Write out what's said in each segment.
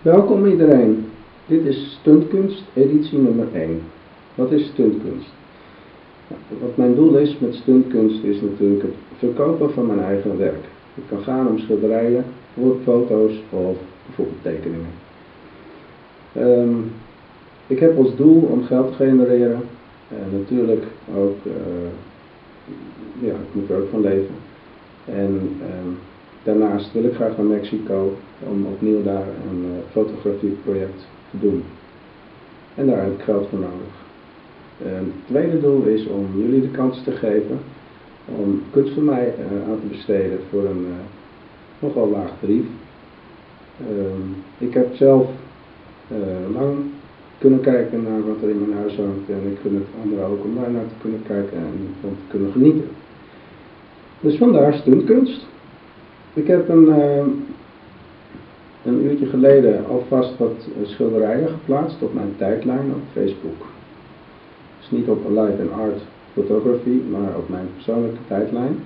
Welkom iedereen. Dit is Stuntkunst, editie nummer 1. Wat is stuntkunst? Wat mijn doel is met stuntkunst is natuurlijk het verkopen van mijn eigen werk. Het kan gaan om schilderijen, foto's of bijvoorbeeld tekeningen. Ik heb als doel om geld te genereren en natuurlijk ook, ik moet er ook van leven. En daarnaast wil ik graag naar Mexico om opnieuw daar een fotografieproject te doen. En daar heb ik geld voor nodig. Het tweede doel is om jullie de kans te geven om kunst van mij aan te besteden voor een nogal laag tarief. Ik heb zelf lang kunnen kijken naar wat er in mijn huis hangt en ik gun het anderen ook om daar naar te kunnen kijken en van te kunnen genieten. Dus vandaar stuntkunst. Ik heb een uurtje geleden alvast wat schilderijen geplaatst op mijn tijdlijn op Facebook. Dus niet op Life and Art Photography, maar op mijn persoonlijke tijdlijn,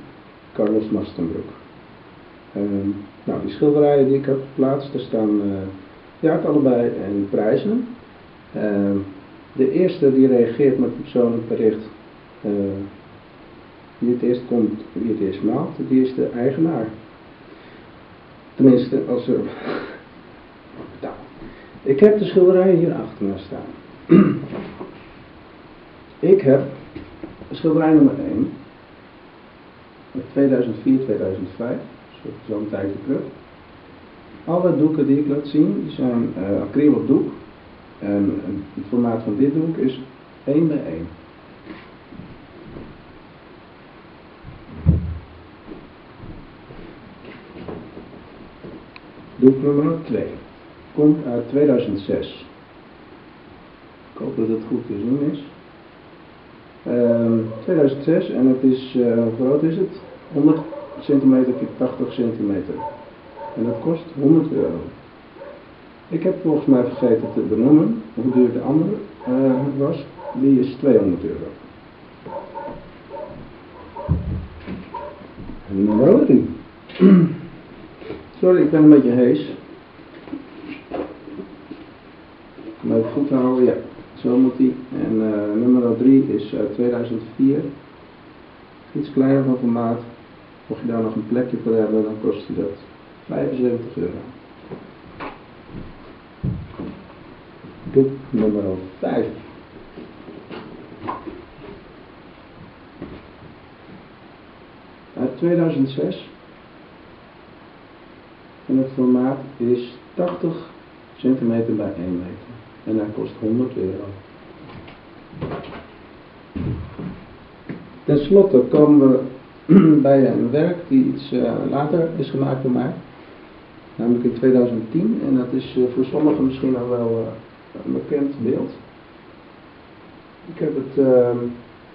Carlos Mastenbroek. Die schilderijen die ik heb geplaatst, er staan jaartallen en prijzen. De eerste die reageert met een persoonlijk bericht, wie het eerst komt, wie het eerst maalt, die is de eigenaar. Tenminste, als er... Nou, ik heb de schilderijen hier achter me staan. Ik heb schilderij nummer 1, 2004-2005, zo'n tijdje terug. Alle doeken die ik laat zien, die zijn acryl op doek. En het formaat van dit doek is 1 bij 1. Doek nummer 2 komt uit 2006. Ik hoop dat het goed te zien is. 2006 en het is, hoe groot is het? 100 centimeter x 80 centimeter. En dat kost 100 euro. Ik heb volgens mij vergeten te benoemen hoe duur de andere was. Die is 200 euro. En nummer 3. Sorry, ik ben een beetje hees. Maar het goed houden, ja, zo moet die. En nummer 3 is uit 2004. Iets kleiner van formaat. Mocht je daar nog een plekje voor hebben, dan kost die dat 75 euro. Doek nummer 5. Uit 2006. En het formaat is 80 centimeter bij 1 meter. En hij kost 100 euro. Ten slotte komen we bij een werk die iets later is gemaakt door mij. Namelijk in 2010. En dat is voor sommigen misschien al wel een bekend beeld. Ik heb het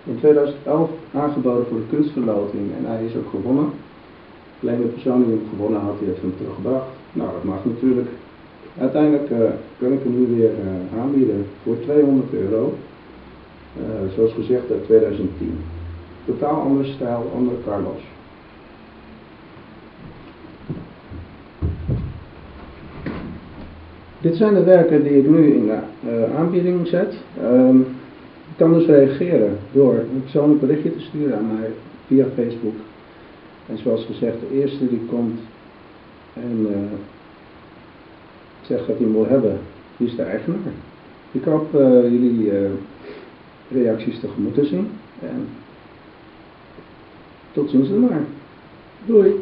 in 2011 aangeboden voor de kunstverloting. En hij is ook gewonnen. Alleen de persoon die hem gewonnen had, die heeft hem teruggebracht. Nou, dat mag natuurlijk. Uiteindelijk kan ik hem nu weer aanbieden voor 200 euro. Zoals gezegd uit 2010. Totaal andere stijl, andere Carlos. Dit zijn de werken die ik nu in de aanbieding zet. Je kan dus reageren door een persoonlijk berichtje te sturen aan mij via Facebook. En zoals gezegd, de eerste die komt en zegt dat hij hem wil hebben, die is de eigenaar. Ik hoop jullie reacties tegemoet te zien. En tot ziens dan maar. Doei!